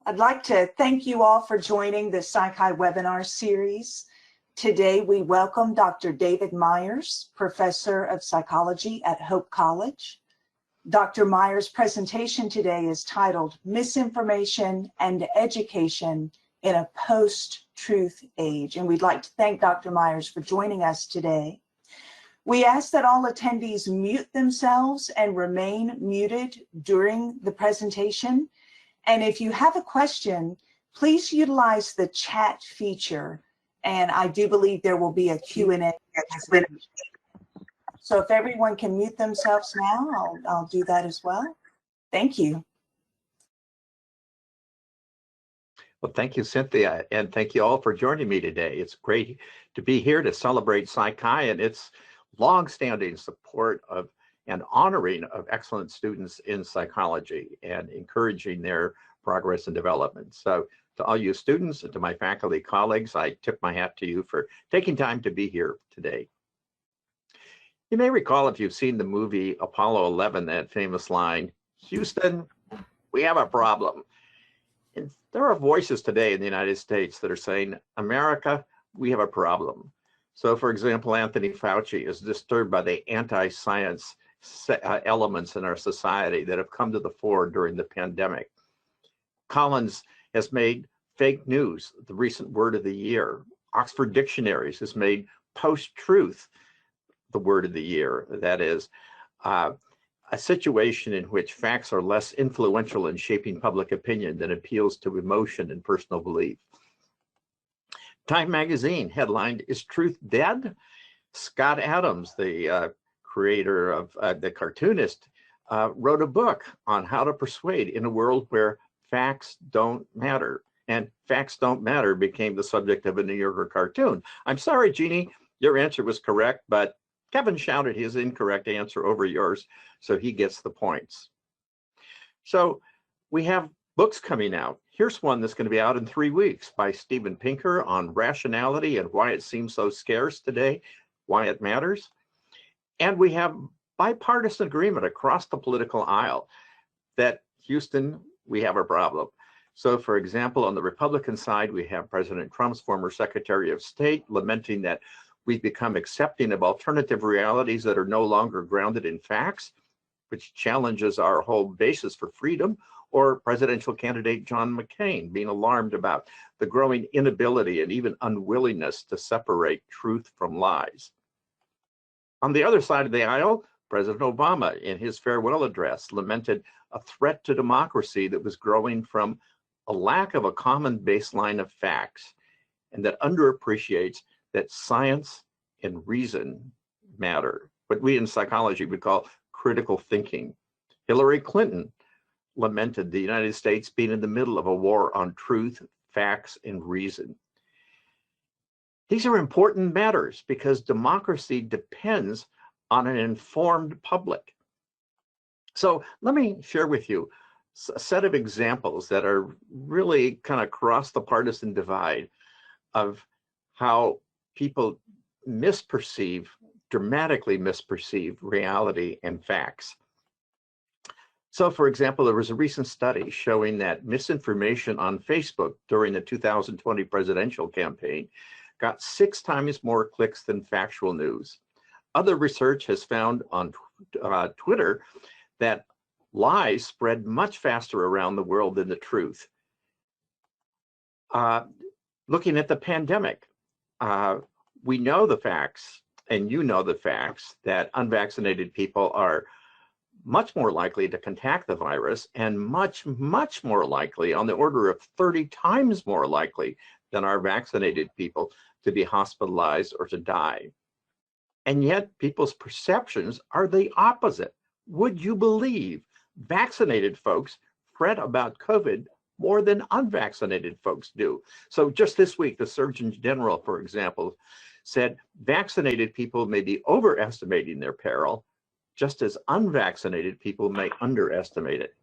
I'd like to thank you all for joining the Psych-Hi webinar series. Today we welcome Dr. David Myers, Professor of Psychology at Hope College. Dr. Myers' presentation today is titled Misinformation and Education in a Post-Truth Age, and we'd like to thank Dr. Myers for joining us today. We ask that all attendees mute themselves and remain muted during the presentation. And if you have a question, please utilize the chat feature. And I do believe there will be a Q&A. So if everyone can mute themselves now, I'll do that as well. Thank you. Well, thank you, Cynthia, and thank you all for joining me today. It's great to be here to celebrate Psych-Hi and its long-standing support of and honoring of excellent students in psychology and encouraging their progress and development. So to all you students and to my faculty colleagues, I tip my hat to you for taking time to be here today. You may recall, if you've seen the movie Apollo 11, that famous line, "Houston, we have a problem." And there are voices today in the United States that are saying, "America, we have a problem." So for example, Anthony Fauci is disturbed by the anti-science elements in our society that have come to the fore during the pandemic. Collins has made fake news the recent word of the year. Oxford Dictionaries has made post-truth the word of the year. That is a situation in which facts are less influential in shaping public opinion than appeals to emotion and personal belief. Time magazine headlined, "Is Truth Dead?" Scott Adams, the creator of the cartoonist, wrote a book on how to persuade in a world where facts don't matter. And "Facts Don't Matter" became the subject of a New Yorker cartoon. I'm sorry, Jeannie, your answer was correct, but Kevin shouted his incorrect answer over yours, so he gets the points. So we have books coming out. Here's one that's going to be out in 3 weeks by Steven Pinker on rationality and why it seems so scarce today, why it matters. And we have bipartisan agreement across the political aisle that Houston, we have a problem. So for example, on the Republican side, we have President Trump's former Secretary of State lamenting that we've become accepting of alternative realities that are no longer grounded in facts, which challenges our whole basis for freedom, or presidential candidate John McCain being alarmed about the growing inability and even unwillingness to separate truth from lies. On the other side of the aisle, President Obama, in his farewell address, lamented a threat to democracy that was growing from a lack of a common baseline of facts, and that underappreciates that science and reason matter, what we in psychology would call critical thinking. Hillary Clinton lamented the United States being in the middle of a war on truth, facts, and reason. These are important matters because democracy depends on an informed public. So let me share with you a set of examples that are really kind of cross the partisan divide of how people dramatically misperceive reality and facts. So for example, there was a recent study showing that misinformation on Facebook during the 2020 presidential campaign got 6 times more clicks than factual news. Other research has found on Twitter that lies spread much faster around the world than the truth. Looking at the pandemic, we know the facts, and you know the facts, that unvaccinated people are much more likely to contract the virus and much, much more likely, on the order of 30 times more likely than our vaccinated people, to be hospitalized or to die. And yet people's perceptions are the opposite. Would you believe vaccinated folks fret about COVID more than unvaccinated folks do? So just this week, the Surgeon General, for example, said vaccinated people may be overestimating their peril, just as unvaccinated people may underestimate it.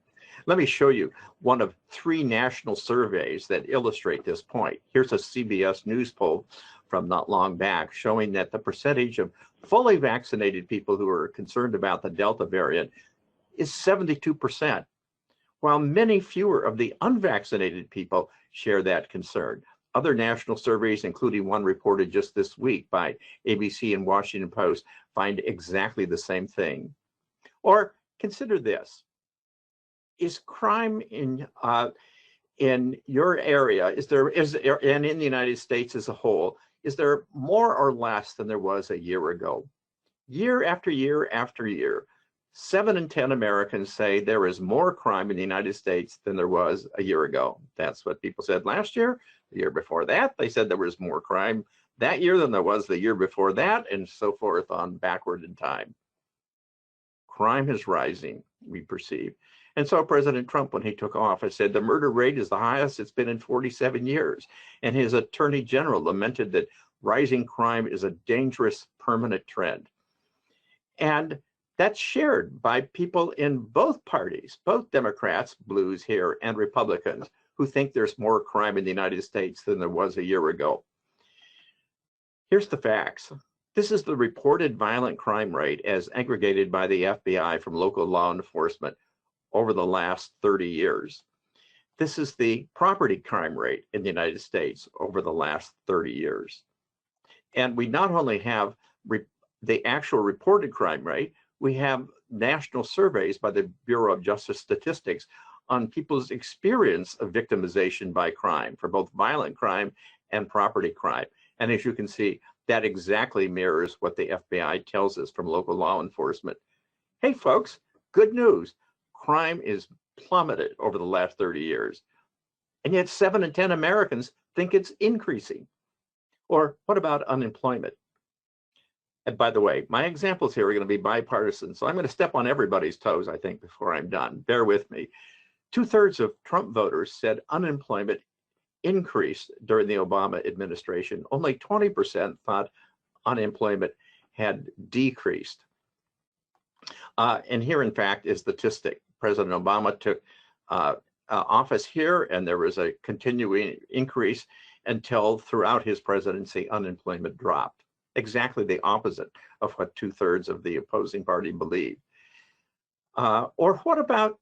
Let me show you one of 3 national surveys that illustrate this point. Here's a CBS News poll from not long back showing that the percentage of fully vaccinated people who are concerned about the Delta variant is 72%, while many fewer of the unvaccinated people share that concern. Other national surveys, including one reported just this week by ABC and Washington Post, find exactly the same thing. Or consider this. Is crime in your area, and in the United States as a whole, is there more or less than there was a year ago? Year after year after year, 7 in 10 Americans say there is more crime in the United States than there was a year ago. That's what people said last year. The year before that, they said there was more crime that year than there was the year before that, and so forth on backward in time. Crime is rising, we perceive. And so President Trump, when he took office, said the murder rate is the highest it's been in 47 years. And his attorney general lamented that rising crime is a dangerous permanent trend. And that's shared by people in both parties, both Democrats, blues here, and Republicans, who think there's more crime in the United States than there was a year ago. Here's the facts. This is the reported violent crime rate as aggregated by the FBI from local law enforcement over the last 30 years. This is the property crime rate in the United States over the last 30 years. And we not only have the actual reported crime rate, we have national surveys by the Bureau of Justice Statistics on people's experience of victimization by crime, for both violent crime and property crime. And as you can see, that exactly mirrors what the FBI tells us from local law enforcement. Hey folks, good news. Crime is plummeted over the last 30 years. And yet 7 in 10 Americans think it's increasing. Or what about unemployment? And by the way, my examples here are going to be bipartisan, so I'm going to step on everybody's toes, I think, before I'm done. Bear with me. 2/3 of Trump voters said unemployment increased during the Obama administration. Only 20% thought unemployment had decreased. And here, in fact, is the statistic. President Obama took office here, and there was a continuing increase until throughout his presidency, unemployment dropped. Exactly the opposite of what 2/3 of the opposing party believe. Or what about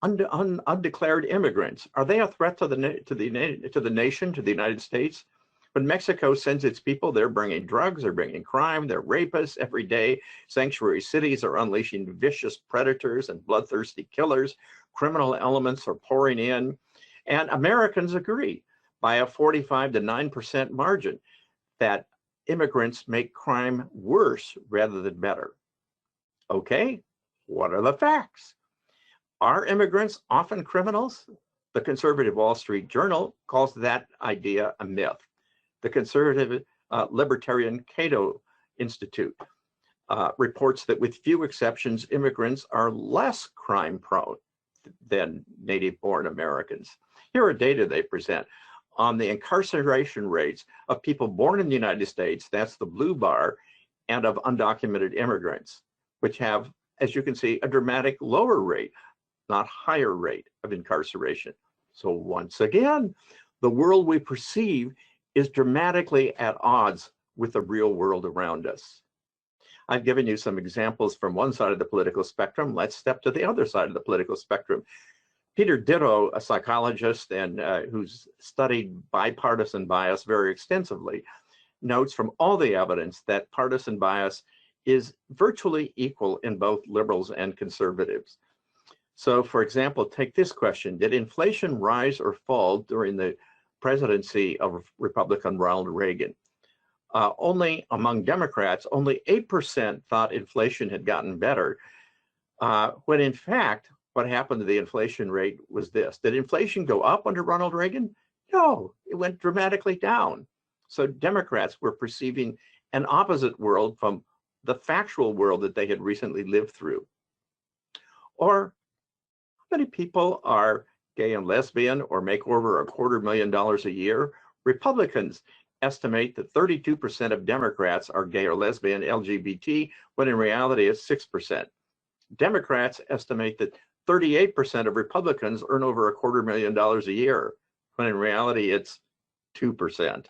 undeclared immigrants? Are they a threat to the nation, to the United States? When Mexico sends its people, they're bringing drugs, they're bringing crime, they're rapists every day. Sanctuary cities are unleashing vicious predators and bloodthirsty killers. Criminal elements are pouring in. And Americans agree by a 45 to 9% margin that immigrants make crime worse rather than better. Okay, what are the facts? Are immigrants often criminals? The conservative Wall Street Journal calls that idea a myth. The conservative libertarian Cato Institute reports that with few exceptions, immigrants are less crime prone than native-born Americans. Here are data they present on the incarceration rates of people born in the United States, that's the blue bar, and of undocumented immigrants, which have, as you can see, a dramatic lower rate, not higher rate of incarceration. So once again, the world we perceive is dramatically at odds with the real world around us. I've given you some examples from one side of the political spectrum. Let's step to the other side of the political spectrum. Peter Ditto, a psychologist and who's studied bipartisan bias very extensively, notes from all the evidence that partisan bias is virtually equal in both liberals and conservatives. So, for example, take this question. Did inflation rise or fall during the presidency of Republican Ronald Reagan? Only among Democrats, only 8% thought inflation had gotten better, when in fact, what happened to the inflation rate was this. Did inflation go up under Ronald Reagan? No, it went dramatically down. So Democrats were perceiving an opposite world from the factual world that they had recently lived through. Or how many people are gay and lesbian or make over $250,000 a year? Republicans estimate that 32% of Democrats are gay or lesbian, LGBT, when in reality it's 6%. Democrats estimate that 38% of Republicans earn over $250,000 a year, when in reality it's 2%.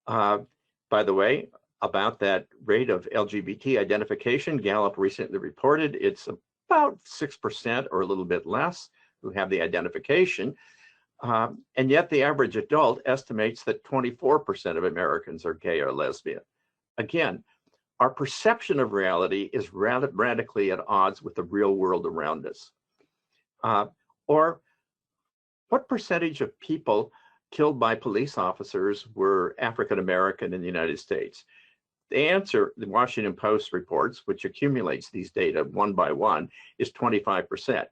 By the way, about that rate of LGBT identification, Gallup recently reported it's about 6% or a little bit less who have the identification. And yet the average adult estimates that 24% of Americans are gay or lesbian. Again, our perception of reality is radically at odds with the real world around us. Or what percentage of people killed by police officers were African American in the United States? The answer, the Washington Post reports, which accumulates these data one by one, is 25%.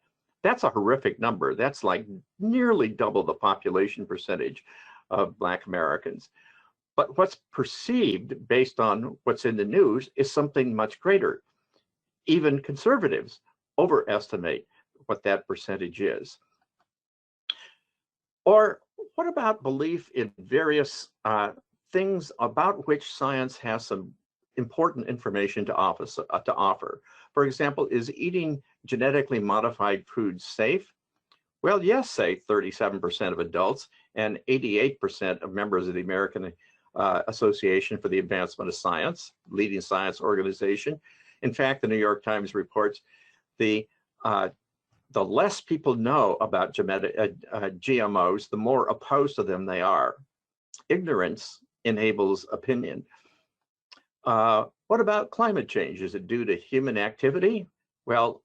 That's a horrific number. That's like nearly double the population percentage of Black Americans. But what's perceived based on what's in the news is something much greater. Even conservatives overestimate what that percentage is. Or what about belief in various things about which science has some important information to offer? For example, is eating genetically modified foods safe? Well, yes, say 37% of adults and 88% of members of the American Association for the Advancement of Science, leading science organization. In fact, the New York Times reports the less people know about GMOs, the more opposed to them they are. Ignorance enables opinion. What about climate change? Is it due to human activity? Well,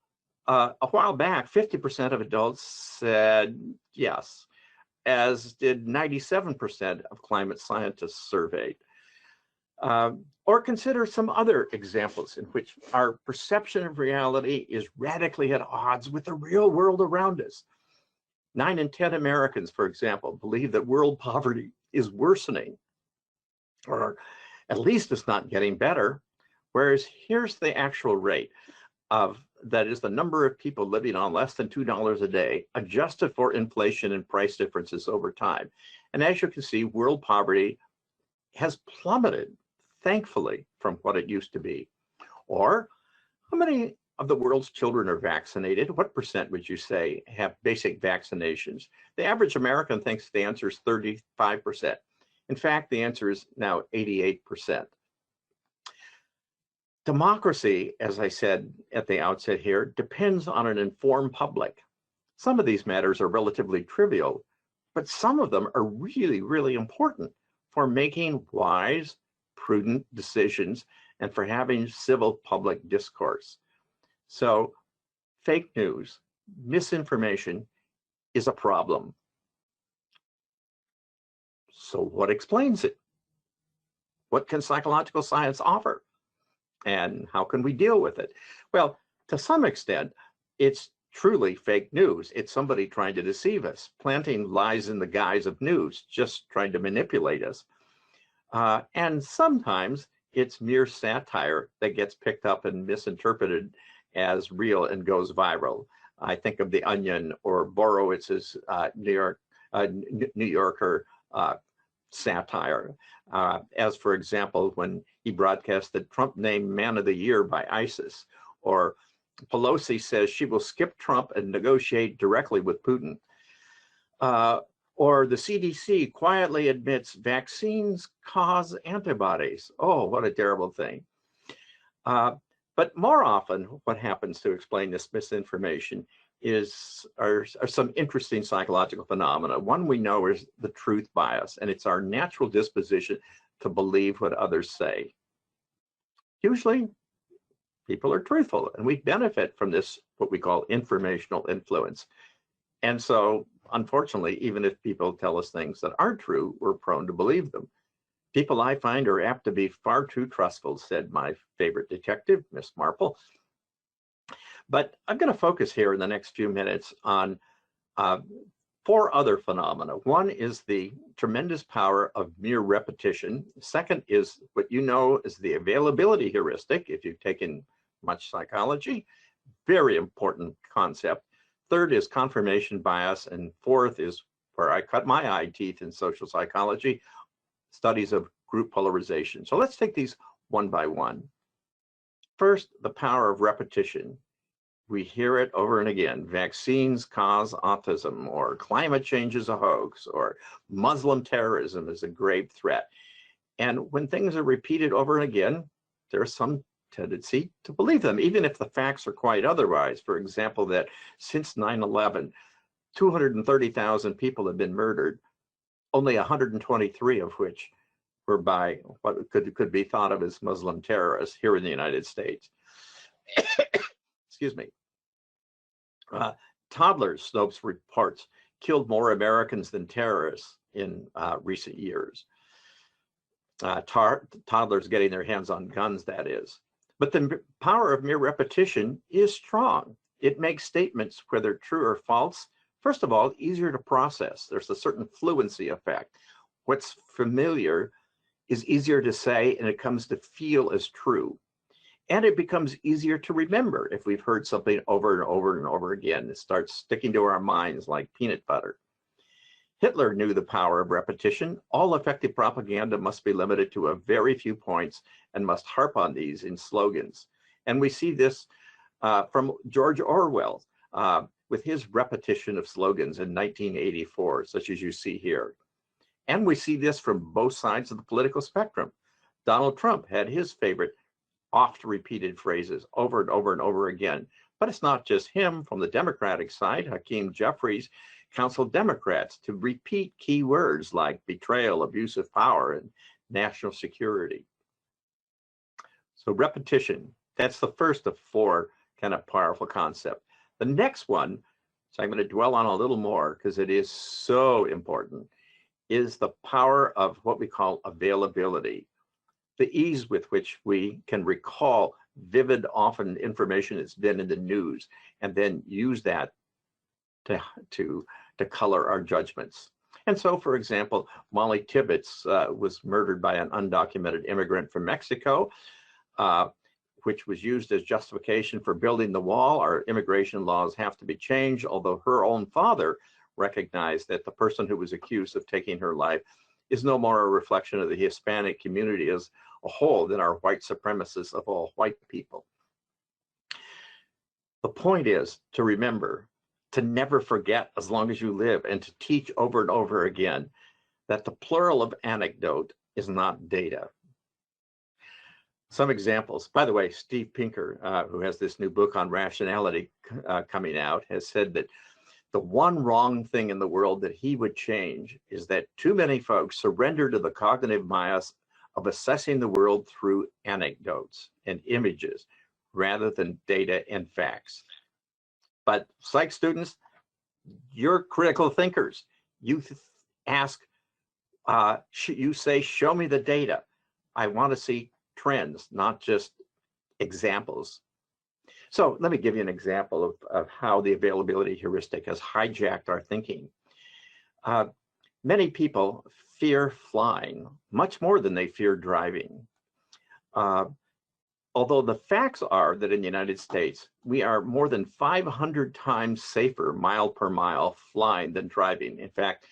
a while back, 50% of adults said yes, as did 97% of climate scientists surveyed. Or consider some other examples in which our perception of reality is radically at odds with the real world around us. 9 in 10 Americans, for example, believe that world poverty is worsening, or at least it's not getting better. Whereas here's the actual rate of, that is the number of people living on less than $2 a day, adjusted for inflation and price differences over time. And as you can see, world poverty has plummeted, thankfully, from what it used to be. Or how many of the world's children are vaccinated? What percent would you say have basic vaccinations? The average American thinks the answer is 35%. In fact, the answer is now 88%. Democracy, as I said at the outset here, depends on an informed public. Some of these matters are relatively trivial, but some of them are really, really important for making wise, prudent decisions and for having civil public discourse. So fake news, misinformation is a problem. So what explains it? What can psychological science offer? And how can we deal with it? Well, to some extent, it's truly fake news. It's somebody trying to deceive us, planting lies in the guise of news, just trying to manipulate us. And sometimes it's mere satire that gets picked up and misinterpreted as real and goes viral. I think of The Onion or Borowitz's New Yorker satire. As for example, when he broadcast that Trump named Man of the Year by ISIS, or Pelosi says she will skip Trump and negotiate directly with Putin, or the CDC quietly admits vaccines cause antibodies. Oh, what a terrible thing. But more often, what happens to explain this misinformation are some interesting psychological phenomena. One we know is the truth bias, and it's our natural disposition to believe what others say. Usually, people are truthful, and we benefit from this, what we call informational influence. And so, unfortunately, even if people tell us things that aren't true, we're prone to believe them. People I find are apt to be far too trustful, said my favorite detective, Miss Marple. But I'm going to focus here in the next few minutes on 4 other phenomena. One is the tremendous power of mere repetition. Second is what you know is the availability heuristic, if you've taken much psychology. Very important concept. Third is confirmation bias. And fourth is where I cut my eye teeth in social psychology, studies of group polarization. So let's take these one by one. First, the power of repetition. We hear it over and again. Vaccines cause autism, or climate change is a hoax, or Muslim terrorism is a grave threat. And when things are repeated over and again, there's some tendency to believe them, even if the facts are quite otherwise. For example, that since 9/11, 230,000 people have been murdered, only 123 of which were by what could be thought of as Muslim terrorists here in the United States. Excuse me. Toddlers, Snopes reports, killed more Americans than terrorists in recent years. Toddlers getting their hands on guns, that is. But the power of mere repetition is strong. It makes statements, whether true or false, first of all, easier to process. There's a certain fluency effect. What's familiar is easier to say, and it comes to feel as true. And it becomes easier to remember if we've heard something over and over and over again. It starts sticking to our minds like peanut butter. Hitler knew the power of repetition. All effective propaganda must be limited to a very few points and must harp on these in slogans. And we see this from George Orwell with his repetition of slogans in 1984, such as you see here. And we see this from both sides of the political spectrum. Donald Trump had his favorite oft-repeated phrases over and over and over again. But it's not just him. From the Democratic side, Hakeem Jeffries counseled Democrats to repeat key words like betrayal, abuse of power, and national security. So repetition, that's the first of four kind of powerful concepts. The next one, so I'm going to dwell on a little more because it is so important, is the power of what we call availability. The ease with which we can recall vivid, often information that's been in the news, and then use that to color our judgments. And so, for example, Molly Tibbetts was murdered by an undocumented immigrant from Mexico, which was used as justification for building the wall. Our immigration laws have to be changed, although her own father recognized that the person who was accused of taking her life is no more a reflection of the Hispanic community as a whole than our white supremacists of all white people. The point is to remember, to never forget as long as you live, and to teach over and over again that the plural of anecdote is not data. Some examples. By the way, Steve Pinker, who has this new book on rationality coming out, has said that the one wrong thing in the world that he would change is that too many folks surrender to the cognitive bias of assessing the world through anecdotes and images rather than data and facts. But psych students, you're critical thinkers. You ask, you say, show me the data. I want to see trends, not just examples. So let me give you an example of how the availability heuristic has hijacked our thinking. Many people fear flying much more than they fear driving. Although the facts are that in the United States, we are more than 500 times safer mile per mile flying than driving. In fact,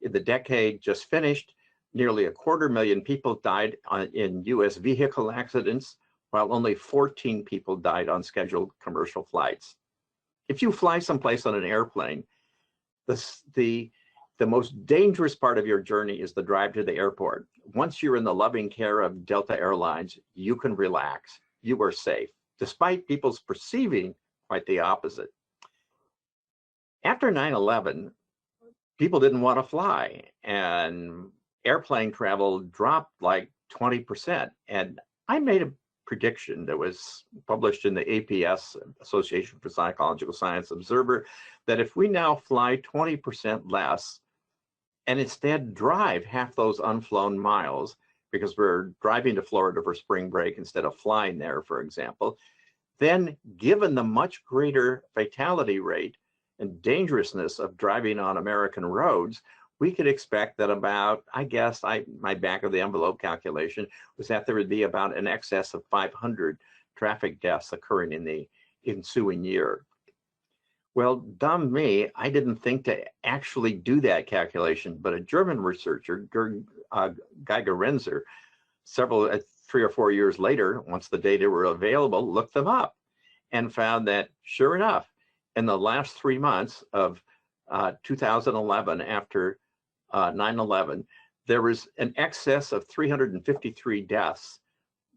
in the decade just finished, nearly 250,000 people died in US vehicle accidents, while only 14 people died on scheduled commercial flights. If you fly someplace on an airplane, the most dangerous part of your journey is the drive to the airport. Once you're in the loving care of Delta Airlines, you can relax. You are safe, despite people's perceiving quite the opposite. After 9/11, people didn't want to fly, and airplane travel dropped like 20%. And I made a prediction that was published in the APS, Association for Psychological Science Observer, that if we now fly 20% less and instead drive half those unflown miles, because we're driving to Florida for spring break instead of flying there, for example, then given the much greater fatality rate and dangerousness of driving on American roads, we could expect that about, I guess, my back of the envelope calculation was that there would be about an excess of 500 traffic deaths occurring in the ensuing year. Well, dumb me, I didn't think to actually do that calculation, but a German researcher, Geiger Renzer, 3 or 4 years later, once the data were available, looked them up and found that, sure enough, in the last 3 months of 2011, after 9/11, there was an excess of 353 deaths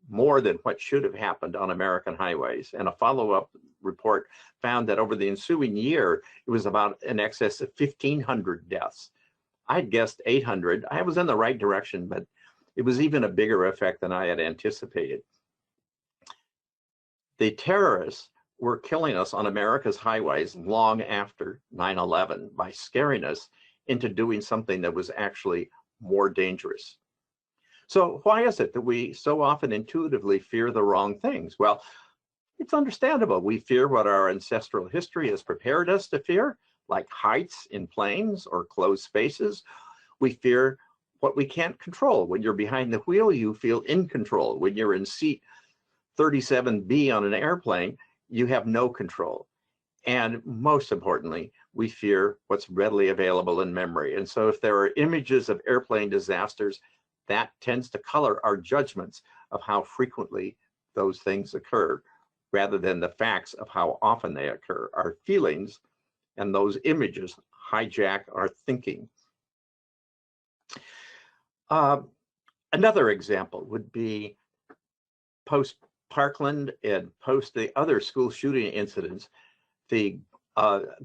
more than what should have happened on American highways. And a follow-up report found that over the ensuing year, it was about in excess of 1,500 deaths. I'd guessed 800. I was in the right direction, but it was even a bigger effect than I had anticipated. The terrorists were killing us on America's highways long after 9/11 by scaring us into doing something that was actually more dangerous. So why is it that we so often intuitively fear the wrong things? Well, it's understandable. We fear what our ancestral history has prepared us to fear, like heights in planes or closed spaces. We fear what we can't control. When you're behind the wheel, you feel in control. When you're in seat 37B on an airplane, you have no control. And most importantly, we fear what's readily available in memory. And so if there are images of airplane disasters, that tends to color our judgments of how frequently those things occur, rather than the facts of how often they occur. Our feelings and those images hijack our thinking. Another example would be post Parkland and post the other school shooting incidents, the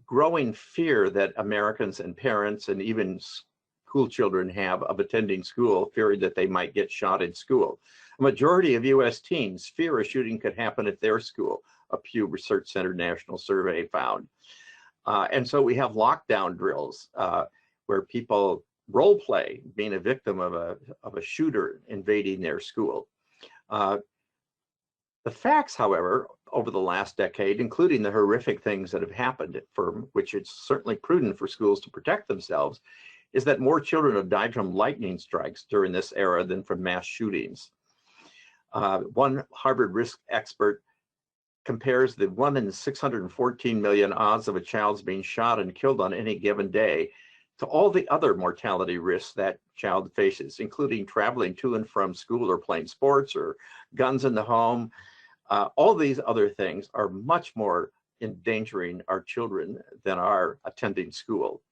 growing fear that Americans and parents and even school children have of attending school, fearing that they might get shot in school. A majority of US teens fear a shooting could happen at their school, a Pew Research Center national survey found. And so we have lockdown drills where people role play being a victim of a shooter invading their school. The facts, however, over the last decade, including the horrific things that have happened, for which it's certainly prudent for schools to protect themselves, is that more children have died from lightning strikes during this era than from mass shootings. One Harvard risk expert compares the 1 in 614 million odds of a child's being shot and killed on any given day to all the other mortality risks that child faces, including traveling to and from school or playing sports or guns in the home. All these other things are much more endangering our children than are attending school.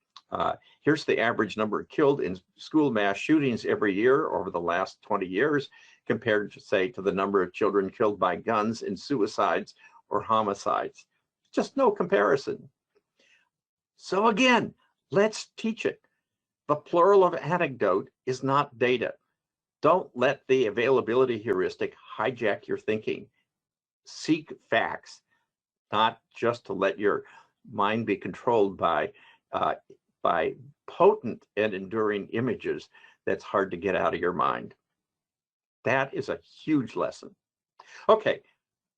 Here's the average number killed in school mass shootings every year over the last 20 years, compared to, say, to the number of children killed by guns in suicides or homicides. Just no comparison. So again, let's teach it. The plural of anecdote is not data. Don't let the availability heuristic hijack your thinking. Seek facts, not just to let your mind be controlled by potent and enduring images that's hard to get out of your mind. That is a huge lesson. Okay,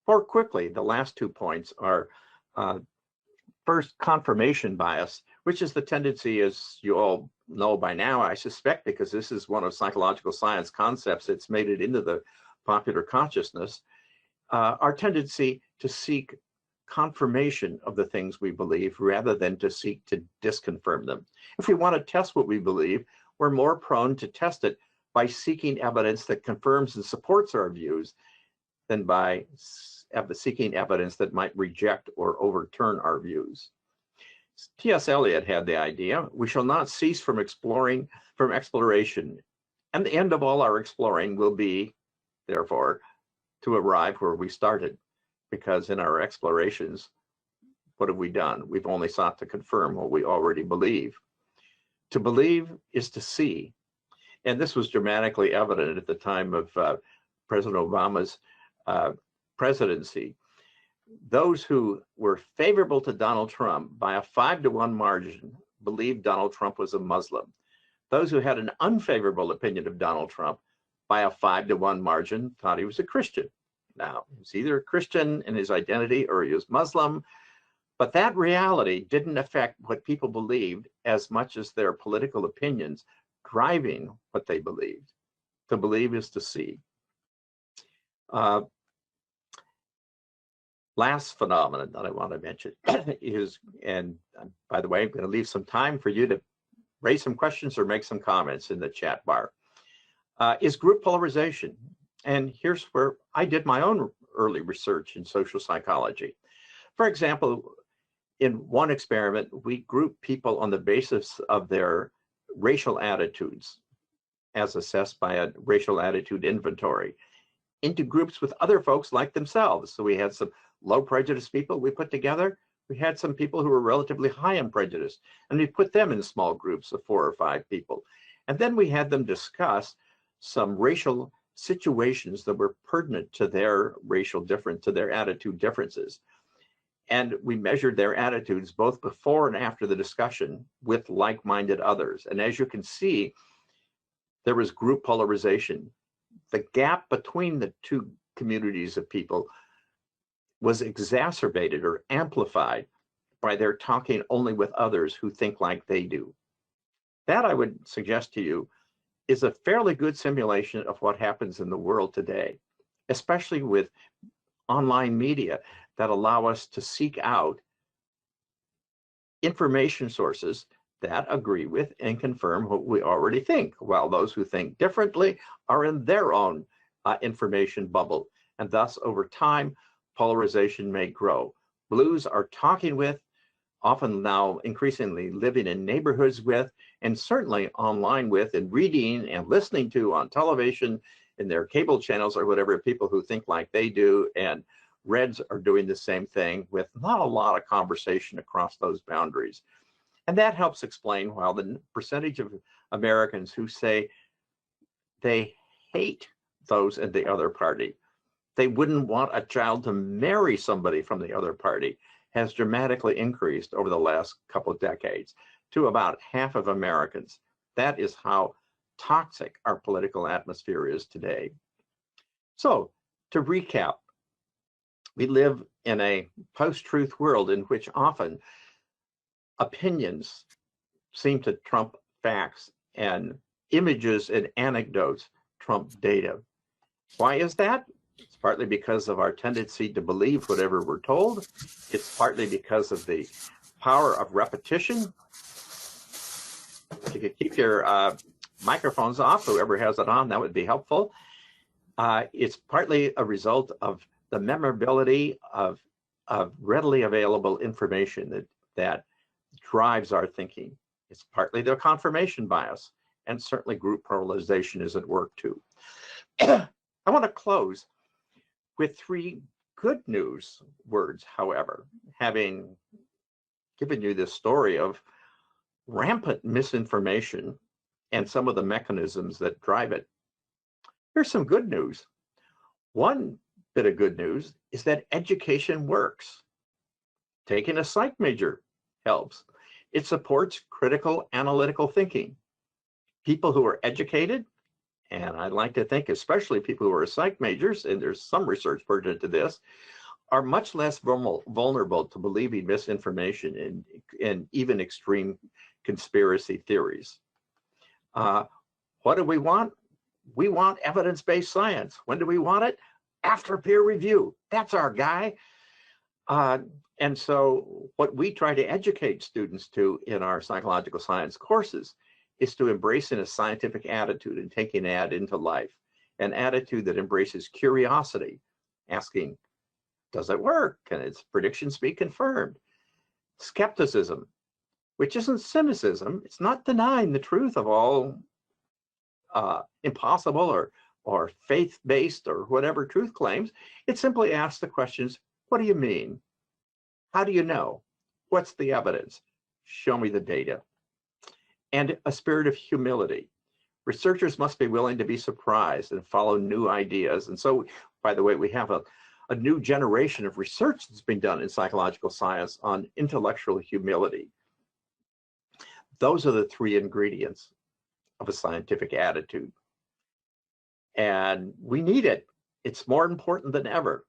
more quickly, the last 2 points are first, confirmation bias, which is the tendency, as you all know by now, I suspect, because this is one of psychological science concepts that's made it into the popular consciousness, our tendency to seek confirmation of the things we believe rather than to seek to disconfirm them. If we want to test what we believe, we're more prone to test it by seeking evidence that confirms and supports our views than by seeking evidence that might reject or overturn our views. T.S. Eliot had the idea, we shall not cease from exploration, and the end of all our exploring will be, therefore, to arrive where we started. Because in our explorations, what have we done? We've only sought to confirm what we already believe. To believe is to see. And this was dramatically evident at the time of President Obama's presidency. Those who were favorable to Donald Trump by a 5-to-1 margin believed Donald Trump was a Muslim. Those who had an unfavorable opinion of Donald Trump by a 5-to-1 margin thought he was a Christian. Now, he was either a Christian in his identity or he was Muslim, but that reality didn't affect what people believed as much as their political opinions driving what they believed. To believe is to see. Last phenomenon that I want to mention is, and by the way, I'm going to leave some time for you to raise some questions or make some comments in the chat bar, is group polarization. And here's where I did my own early research in social psychology. For example, in one experiment, we grouped people on the basis of their racial attitudes as assessed by a racial attitude inventory. into groups with other folks like themselves. So we had some low prejudice people we put together. We had some people who were relatively high in prejudice, and we put them in small groups of 4 or 5 people. And then we had them discuss some racial situations that were pertinent to their racial difference, to their attitude differences. And we measured their attitudes both before and after the discussion with like-minded others. And as you can see, there was group polarization. The gap between the two communities of people was exacerbated or amplified by their talking only with others who think like they do. That, I would suggest to you, is a fairly good simulation of what happens in the world today, especially with online media that allow us to seek out information sources that agree with and confirm what we already think, while those who think differently are in their own information bubble. And thus, over time, polarization may grow. Blues are talking with, often now increasingly living in neighborhoods with, and certainly online with, and reading and listening to on television, in their cable channels or whatever, people who think like they do. And reds are doing the same thing with not a lot of conversation across those boundaries. And that helps explain why the percentage of Americans who say they hate those in the other party, they wouldn't want a child to marry somebody from the other party, has dramatically increased over the last couple of decades to about half of Americans. That is how toxic our political atmosphere is today. So, to recap, we live in a post-truth world in which often opinions seem to trump facts and images and anecdotes trump data. Why is that? It's partly because of our tendency to believe whatever we're told. It's partly because of the power of repetition. If you could keep your microphones off, whoever has it on, that would be helpful. It's partly a result of the memorability of readily available information that drives our thinking. It's partly the confirmation bias, and certainly group polarization is at work too. I want to close with 3 good news words, however, having given you this story of rampant misinformation and some of the mechanisms that drive it. Here's some good news. One bit of good news is that education works. Taking a psych major helps. It supports critical analytical thinking. People who are educated, and I'd like to think especially people who are psych majors, and there's some research pertinent to this, are much less vulnerable to believing misinformation and even extreme conspiracy theories. What do we want? We want evidence-based science. When do we want it? After peer review. That's our guy. And so what we try to educate students to in our psychological science courses is to embrace a scientific attitude and taking that into life, an attitude that embraces curiosity, asking, does it work? Can its predictions be confirmed? Skepticism, which isn't cynicism. It's not denying the truth of all impossible or faith-based or whatever truth claims. It simply asks the questions, what do you mean? How do you know? What's the evidence? Show me the data. And a spirit of humility. Researchers must be willing to be surprised and follow new ideas. And so, by the way, we have a new generation of research that's been done in psychological science on intellectual humility. Those are the 3 ingredients of a scientific attitude. And we need it. It's more important than ever.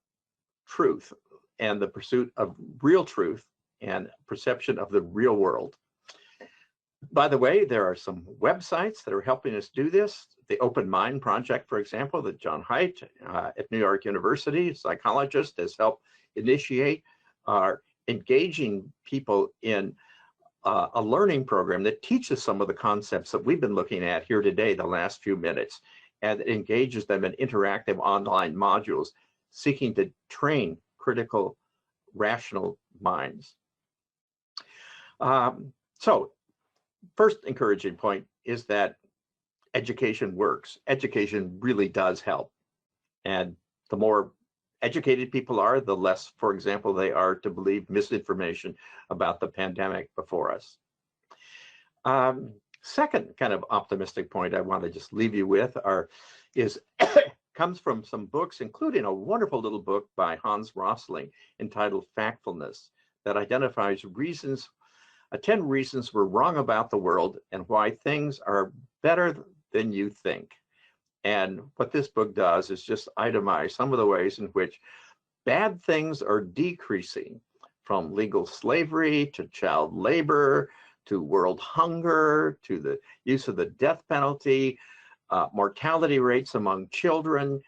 Truth and the pursuit of real truth and perception of the real world. By the way, there are some websites that are helping us do this. The Open Mind Project, for example, that John Haidt at New York University, a psychologist, has helped initiate, are engaging people in a learning program that teaches some of the concepts that we've been looking at here today, the last few minutes, and engages them in interactive online modules seeking to train critical, rational minds. So, first encouraging point is that education works. Education really does help. And The more educated people are, the less, for example, they are to believe misinformation about the pandemic before us. Second kind of optimistic point I want to just leave you with comes from some books, including a wonderful little book by Hans Rosling entitled Factfulness, that identifies 10 reasons we're wrong about the world and why things are better than you think. And what this book does is just itemize some of the ways in which bad things are decreasing, from legal slavery to child labor, to world hunger, to the use of the death penalty, mortality rates among children.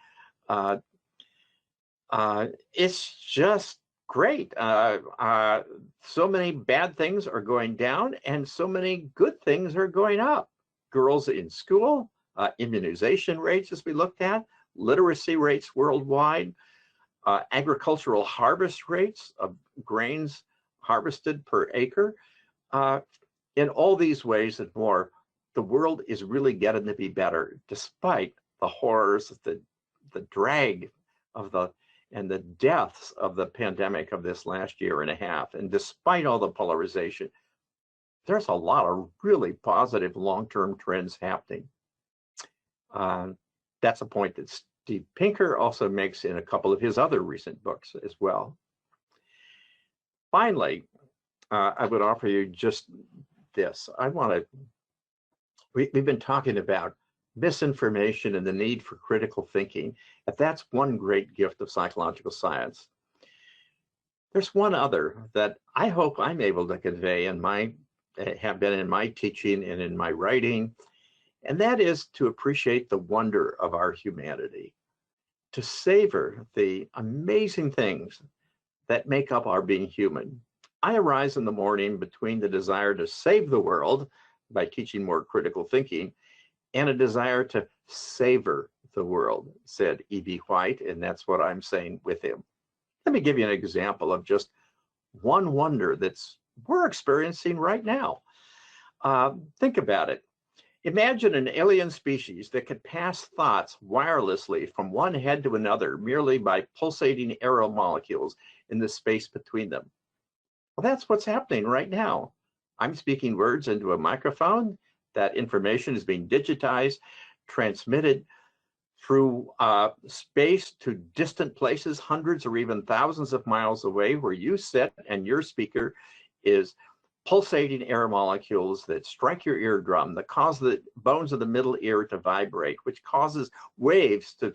It's just great. So many bad things are going down and so many good things are going up. Girls in school, immunization rates, as we looked at, literacy rates worldwide, agricultural harvest rates of grains harvested per acre. In all these ways and more, the world is really getting to be better, despite the horrors, the drag of and the deaths of the pandemic of this last year and a half. And despite all the polarization, there's a lot of really positive long-term trends happening. That's a point that Steve Pinker also makes in a couple of his other recent books as well. Finally, I would offer you just this. We've been talking about misinformation and the need for critical thinking, and that's one great gift of psychological science. There's one other that I hope I'm able to convey have been in my teaching and in my writing, and that is to appreciate the wonder of our humanity, to savor the amazing things that make up our being human. I arise in the morning between the desire to save the world by teaching more critical thinking and a desire to savor the world, said E.B. White, and that's what I'm saying with him. Let me give you an example of just one wonder we're experiencing right now. Think about it. Imagine an alien species that could pass thoughts wirelessly from one head to another merely by pulsating aero molecules in the space between them. Well, that's what's happening right now. I'm speaking words into a microphone. That information is being digitized, transmitted through space to distant places, hundreds or even thousands of miles away, where you sit and your speaker is pulsating air molecules that strike your eardrum, that cause the bones of the middle ear to vibrate, which causes waves to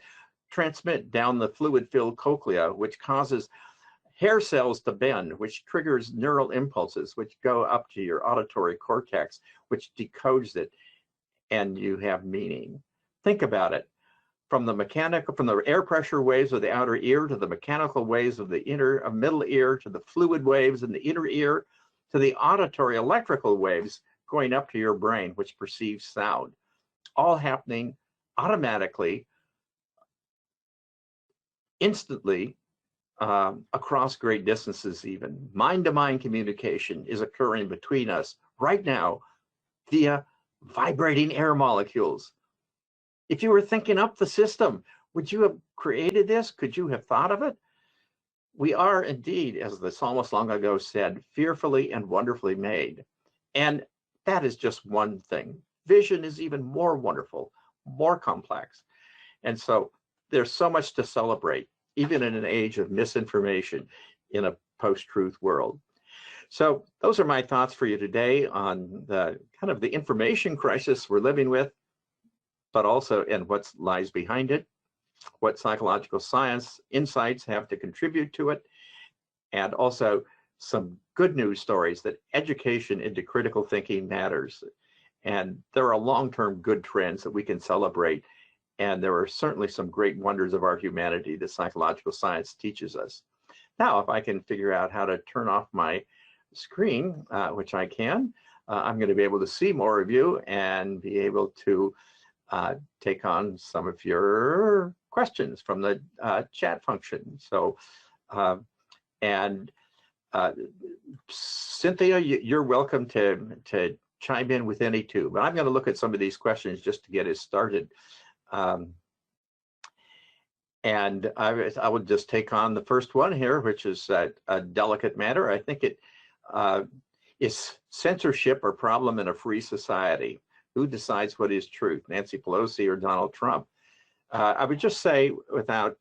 transmit down the fluid-filled cochlea, which causes hair cells to bend, which triggers neural impulses, which go up to your auditory cortex, which decodes it, and you have meaning. Think about it. From the air pressure waves of the outer ear to the mechanical waves of the middle ear to the fluid waves in the inner ear to the auditory electrical waves going up to your brain, which perceives sound, all happening automatically, instantly, across great distances even. Mind-to-mind communication is occurring between us right now via vibrating air molecules. If you were thinking up the system, would you have created this? Could you have thought of it? We are indeed, as the psalmist long ago said, fearfully and wonderfully made. And that is just one thing. Vision is even more wonderful, more complex. And so there's so much to celebrate, even in an age of misinformation in a post-truth world. So those are my thoughts for you today on the kind of the information crisis we're living with, but also and what lies behind it, what psychological science insights have to contribute to it, and also some good news stories that education into critical thinking matters. And there are long-term good trends that we can celebrate. And there are certainly some great wonders of our humanity that psychological science teaches us. Now, if I can figure out how to turn off my screen, which I can, I'm going to be able to see more of you and be able to take on some of your questions from the chat function. So, Cynthia, you're welcome to chime in with any too, but I'm going to look at some of these questions just to get us started. And I would just take on the first one here, which is a delicate matter. I think it is censorship a problem in a free society? Who decides what is truth, Nancy Pelosi or Donald Trump? I would just say, without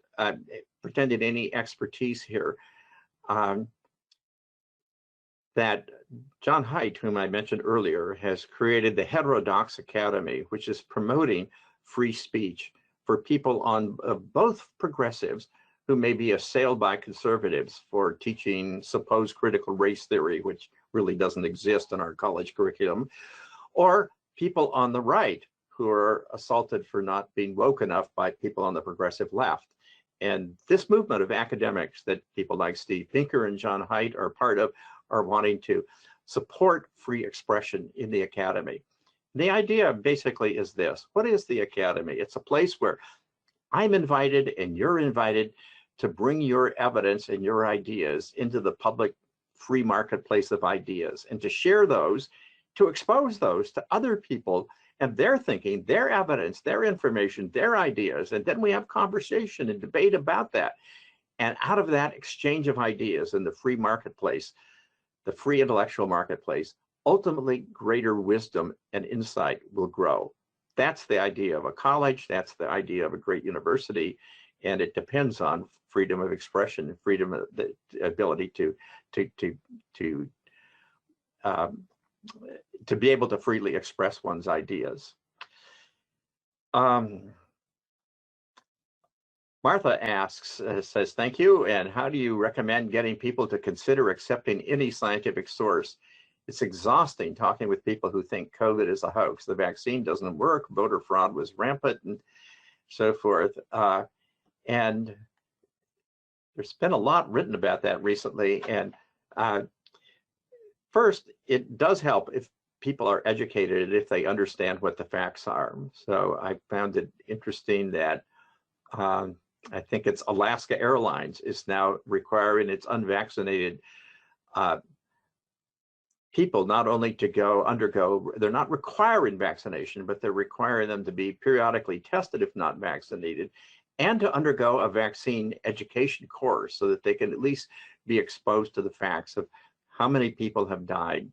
pretending any expertise here, that John Haidt, whom I mentioned earlier, has created the Heterodox Academy, which is promoting free speech for people on both progressives who may be assailed by conservatives for teaching supposed critical race theory, which really doesn't exist in our college curriculum, or people on the right who are assaulted for not being woke enough by people on the progressive left. And this movement of academics that people like Steve Pinker and John Haidt are part of are wanting to support free expression in the academy. The idea basically is this: what is the academy? It's a place where I'm invited and you're invited to bring your evidence and your ideas into the public free marketplace of ideas, and to share those, to expose those to other people and their thinking, their evidence, their information, their ideas. And then we have conversation and debate about that. And out of that exchange of ideas in the free marketplace, the free intellectual marketplace, ultimately greater wisdom and insight will grow. That's the idea of a college. That's the idea of a great university. And it depends on freedom of expression, freedom of the ability to be able to freely express one's ideas. Martha asks, says, thank you. And how do you recommend getting people to consider accepting any scientific source? It's exhausting talking with people who think COVID is a hoax. The vaccine doesn't work. Voter fraud was rampant and so forth. And there's been a lot written about that recently. And first, it does help if people are educated, if they understand what the facts are. So I found it interesting that I think it's Alaska Airlines is now requiring its unvaccinated people not only to undergo, they're not requiring vaccination, but they're requiring them to be periodically tested if not vaccinated, and to undergo a vaccine education course so that they can at least be exposed to the facts of how many people have died,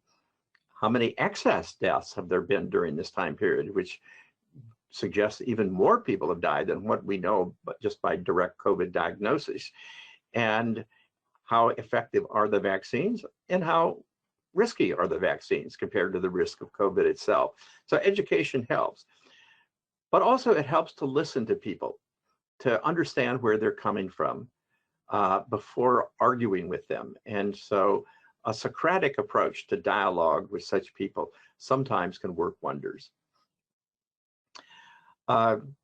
how many excess deaths have there been during this time period, which suggests even more people have died than what we know, but just by direct COVID diagnosis. And how effective are the vaccines, and how risky are the vaccines compared to the risk of COVID itself. So education helps, but also it helps to listen to people, to understand where they're coming from before arguing with them. And so a Socratic approach to dialogue with such people sometimes can work wonders.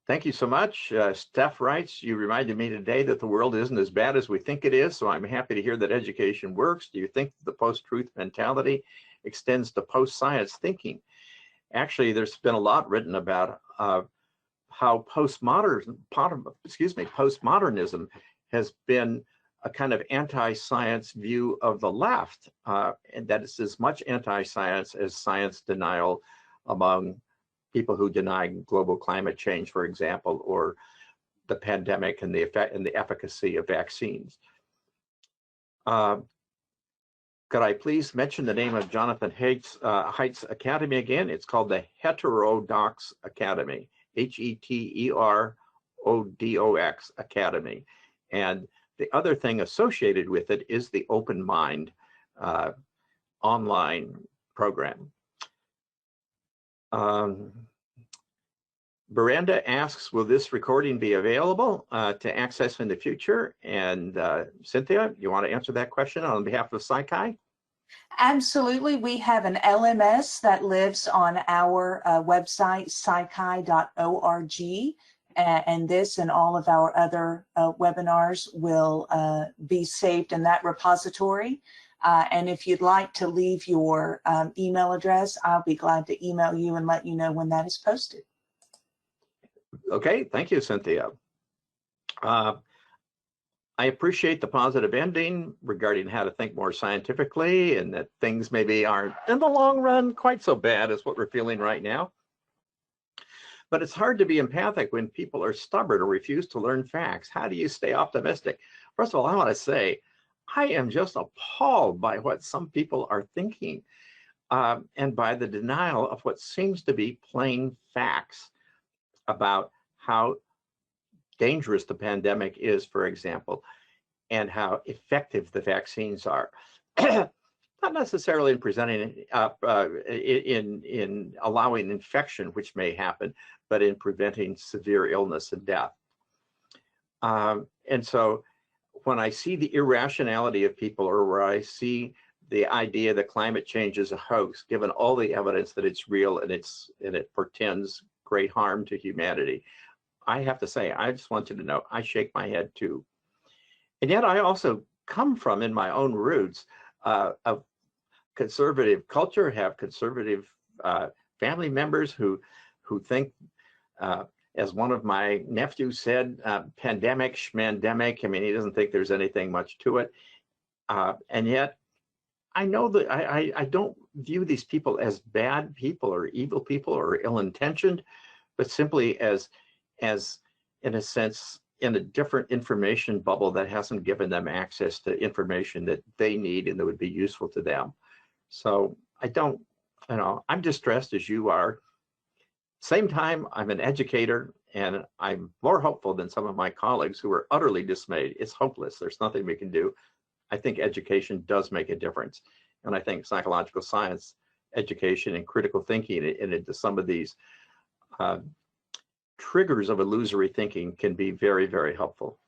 Thank you so much. Steph writes, you reminded me today that the world isn't as bad as we think it is, so I'm happy to hear that education works. Do you think the post-truth mentality extends to post-science thinking? Actually, there's been a lot written about how postmodernism has been a kind of anti-science view of the left, and that it's as much anti-science as science denial among people who deny global climate change, for example, or the pandemic and the effect and the efficacy of vaccines. Could I please mention the name of Jonathan Haidt's Academy again? It's called the Heterodox Academy, Heterodox Academy. And the other thing associated with it is the Open Mind online program. Miranda asks, will this recording be available to access in the future? And Cynthia, you want to answer that question on behalf of PsyChi? Absolutely. We have an LMS that lives on our website, psychi.org. And this and all of our other webinars will be saved in that repository. And if you'd like to leave your email address, I'll be glad to email you and let you know when that is posted. Okay, thank you, Cynthia. I appreciate the positive ending regarding how to think more scientifically, and that things maybe aren't in the long run quite so bad as what we're feeling right now. But it's hard to be empathic when people are stubborn or refuse to learn facts. How do you stay optimistic? First of all, I want to say, I am just appalled by what some people are thinking and by the denial of what seems to be plain facts about how dangerous the pandemic is, for example, and how effective the vaccines are. Not necessarily in presenting, in allowing infection, which may happen, but in preventing severe illness and death. And so when I see the irrationality of people, or where I see the idea that climate change is a hoax, given all the evidence that it's real and it portends great harm to humanity, I have to say, I just want you to know, I shake my head too. And yet I also come from, in my own roots, a conservative culture, have conservative family members who think, as one of my nephews said, pandemic, schmandemic. I mean, he doesn't think there's anything much to it. And yet I know that I don't view these people as bad people or evil people or ill-intentioned, but simply as in a sense, in a different information bubble that hasn't given them access to information that they need and that would be useful to them. So I don't, I'm distressed as you are. Same time, I'm an educator, and I'm more hopeful than some of my colleagues who are utterly dismayed. It's hopeless. There's nothing we can do. I think education does make a difference. And I think psychological science education and critical thinking into some of these triggers of illusory thinking can be very, very helpful.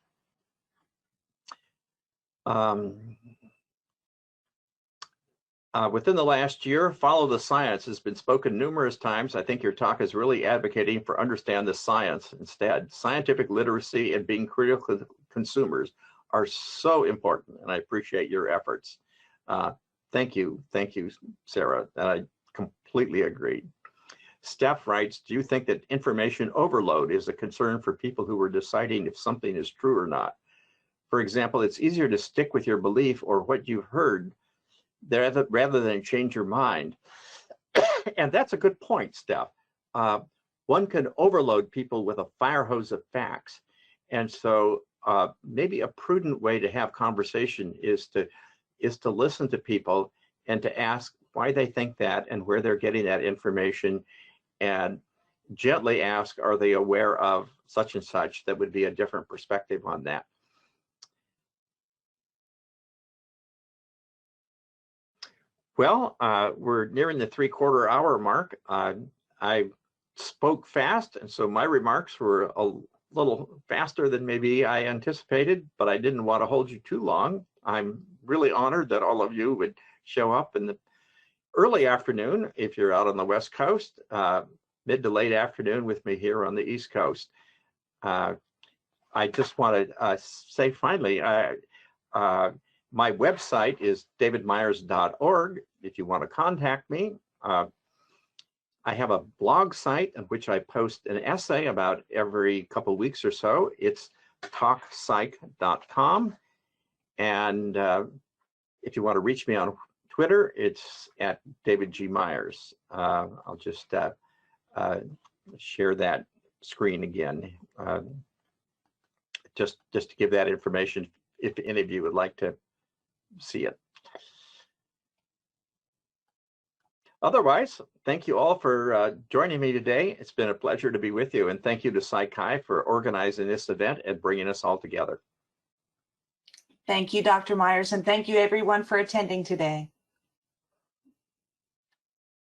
Within the last year, follow the science has been spoken numerous times. I think your talk is really advocating for understand the science instead. Scientific literacy and being critical consumers are so important, and I appreciate your efforts. Thank you, Sarah. I completely agree. Steph writes, do you think that information overload is a concern for people who are deciding if something is true or not? For example, it's easier to stick with your belief or what you've heard rather than change your mind. And that's a good point, Steph. One can overload people with a fire hose of facts. And so maybe a prudent way to have conversation is to listen to people and to ask why they think that and where they're getting that information, and gently ask, are they aware of such and such? That would be a different perspective on that. Well, we're nearing the 3/4 hour mark. I spoke fast, and so my remarks were a little faster than maybe I anticipated, but I didn't want to hold you too long. I'm really honored that all of you would show up in the early afternoon if you're out on the West Coast, mid to late afternoon with me here on the East Coast. I just want to say finally, my website is davidmyers.org if you want to contact me. I have a blog site in which I post an essay about every couple weeks or so. It's talkpsych.com. And if you want to reach me on Twitter, it's at David G. Myers. I'll just share that screen again, just to give that information if any of you would like to see it. Otherwise, thank you all for joining me today. It's been a pleasure to be with you, and thank you to PsychI for organizing this event and bringing us all together. Thank you, Dr. Myers, and thank you everyone for attending today.